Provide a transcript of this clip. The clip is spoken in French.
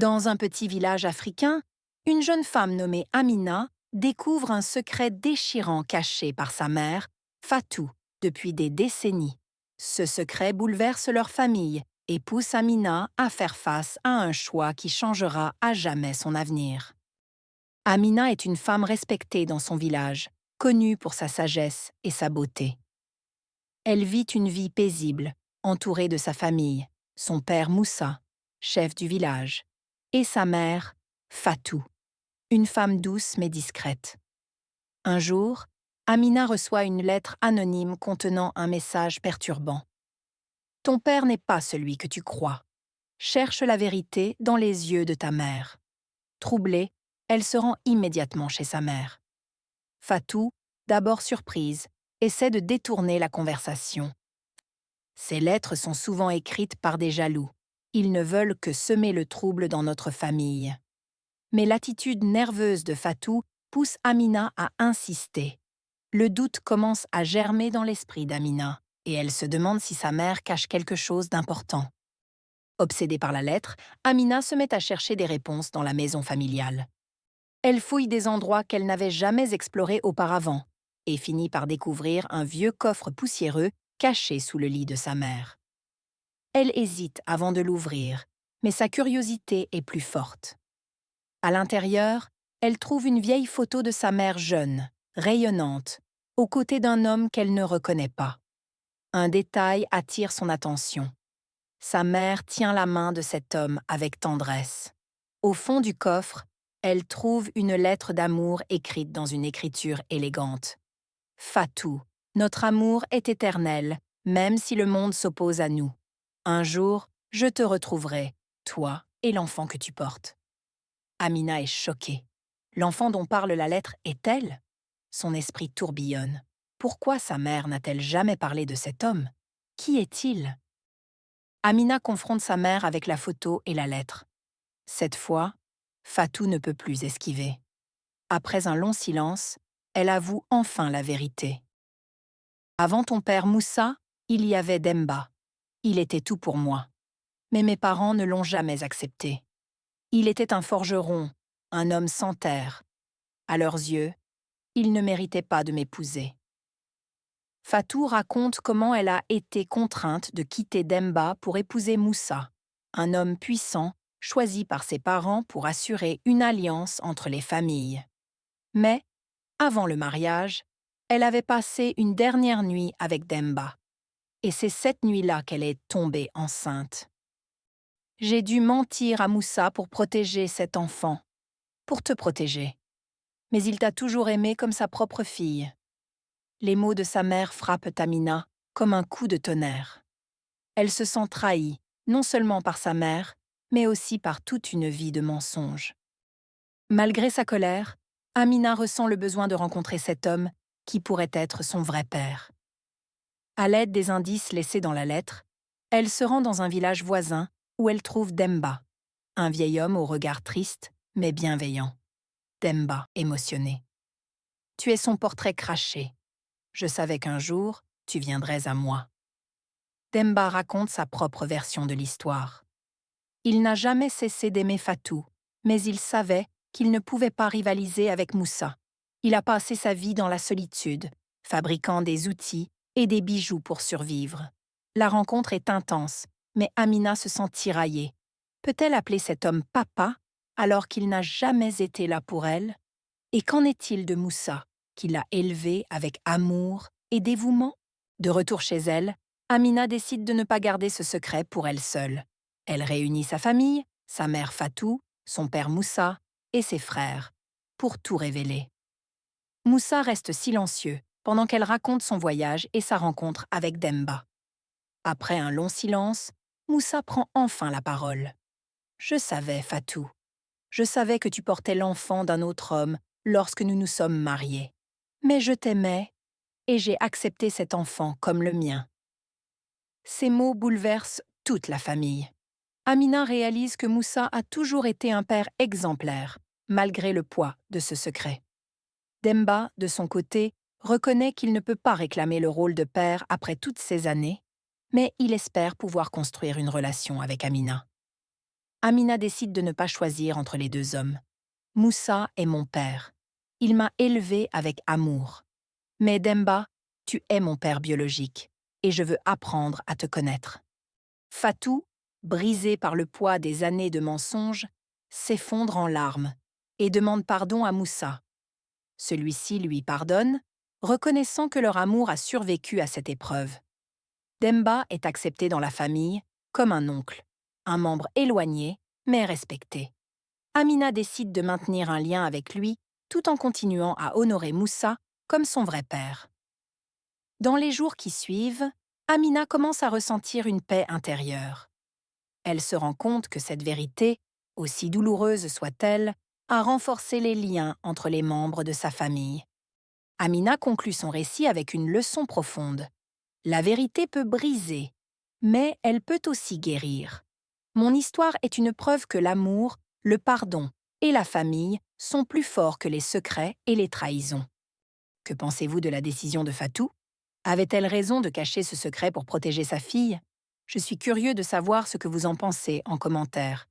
Dans un petit village africain, une jeune femme nommée Amina découvre un secret déchirant caché par sa mère, Fatou, depuis des décennies. Ce secret bouleverse leur famille et pousse Amina à faire face à un choix qui changera à jamais son avenir. Amina est une femme respectée dans son village, connue pour sa sagesse et sa beauté. Elle vit une vie paisible, entourée de sa famille, son père Moussa, chef du village, et sa mère, Fatou, une femme douce mais discrète. Un jour, Amina reçoit une lettre anonyme contenant un message perturbant. « Ton père n'est pas celui que tu crois. Cherche la vérité dans les yeux de ta mère. » Troublée, elle se rend immédiatement chez sa mère. Fatou, d'abord surprise, essaie de détourner la conversation. Ces lettres sont souvent écrites par des jaloux. Ils ne veulent que semer le trouble dans notre famille. Mais l'attitude nerveuse de Fatou pousse Amina à insister. Le doute commence à germer dans l'esprit d'Amina, et elle se demande si sa mère cache quelque chose d'important. Obsédée par la lettre, Amina se met à chercher des réponses dans la maison familiale. Elle fouille des endroits qu'elle n'avait jamais explorés auparavant, et finit par découvrir un vieux coffre poussiéreux caché sous le lit de sa mère. Elle hésite avant de l'ouvrir, mais sa curiosité est plus forte. À l'intérieur, elle trouve une vieille photo de sa mère jeune, rayonnante, aux côtés d'un homme qu'elle ne reconnaît pas. Un détail attire son attention. Sa mère tient la main de cet homme avec tendresse. Au fond du coffre, elle trouve une lettre d'amour écrite dans une écriture élégante. « Fatou, notre amour est éternel, même si le monde s'oppose à nous. Un jour, je te retrouverai, toi et l'enfant que tu portes. » Amina est choquée. L'enfant dont parle la lettre est elle? Son esprit tourbillonne. Pourquoi sa mère n'a-t-elle jamais parlé de cet homme? Qui est-il? Amina confronte sa mère avec la photo et la lettre. Cette fois, Fatou ne peut plus esquiver. Après un long silence, elle avoue enfin la vérité. Avant ton père Moussa, il y avait Demba. Il était tout pour moi. Mais mes parents ne l'ont jamais accepté. Il était un forgeron, un homme sans terre. À leurs yeux, il ne méritait pas de m'épouser. Fatou raconte comment elle a été contrainte de quitter Demba pour épouser Moussa, un homme puissant choisi par ses parents pour assurer une alliance entre les familles. Mais, avant le mariage, elle avait passé une dernière nuit avec Demba. Et c'est cette nuit-là qu'elle est tombée enceinte. J'ai dû mentir à Moussa pour protéger cet enfant, pour te protéger. Mais il t'a toujours aimé comme sa propre fille. Les mots de sa mère frappent Amina comme un coup de tonnerre. Elle se sent trahie, non seulement par sa mère, mais aussi par toute une vie de mensonges. Malgré sa colère, Amina ressent le besoin de rencontrer cet homme qui pourrait être son vrai père. À l'aide des indices laissés dans la lettre, elle se rend dans un village voisin où elle trouve Demba, un vieil homme au regard triste mais bienveillant. Demba, émotionné. « Tu es son portrait craché. Je savais qu'un jour, tu viendrais à moi. » Demba raconte sa propre version de l'histoire. Il n'a jamais cessé d'aimer Fatou, mais il savait qu'il ne pouvait pas rivaliser avec Moussa. Il a passé sa vie dans la solitude, fabriquant des outils et des bijoux pour survivre. La rencontre est intense, mais Amina se sent tiraillée. Peut-elle appeler cet homme papa alors qu'il n'a jamais été là pour elle? Et qu'en est-il de Moussa, qui l'a élevée avec amour et dévouement? De retour chez elle, Amina décide de ne pas garder ce secret pour elle seule. Elle réunit sa famille, sa mère Fatou, son père Moussa et ses frères, pour tout révéler. Moussa reste silencieux pendant qu'elle raconte son voyage et sa rencontre avec Demba. Après un long silence, Moussa prend enfin la parole. « Je savais, Fatou. Je savais que tu portais l'enfant d'un autre homme lorsque nous nous sommes mariés. Mais je t'aimais et j'ai accepté cet enfant comme le mien. » Ces mots bouleversent toute la famille. Amina réalise que Moussa a toujours été un père exemplaire, malgré le poids de ce secret. Demba, de son côté, reconnaît qu'il ne peut pas réclamer le rôle de père après toutes ces années, mais il espère pouvoir construire une relation avec Amina. Amina décide de ne pas choisir entre les deux hommes. Moussa est mon père. Il m'a élevée avec amour. Mais Demba, tu es mon père biologique et je veux apprendre à te connaître. Fatou, brisé par le poids des années de mensonges, s'effondre en larmes et demande pardon à Moussa. Celui-ci lui pardonne, reconnaissant que leur amour a survécu à cette épreuve. Demba est accepté dans la famille comme un oncle, un membre éloigné mais respecté. Amina décide de maintenir un lien avec lui tout en continuant à honorer Moussa comme son vrai père. Dans les jours qui suivent, Amina commence à ressentir une paix intérieure. Elle se rend compte que cette vérité, aussi douloureuse soit-elle, a renforcé les liens entre les membres de sa famille. Amina conclut son récit avec une leçon profonde. La vérité peut briser, mais elle peut aussi guérir. Mon histoire est une preuve que l'amour, le pardon et la famille sont plus forts que les secrets et les trahisons. Que pensez-vous de la décision de Fatou? Avait-elle raison de cacher ce secret pour protéger sa fille? Je suis curieux de savoir ce que vous en pensez en commentaire.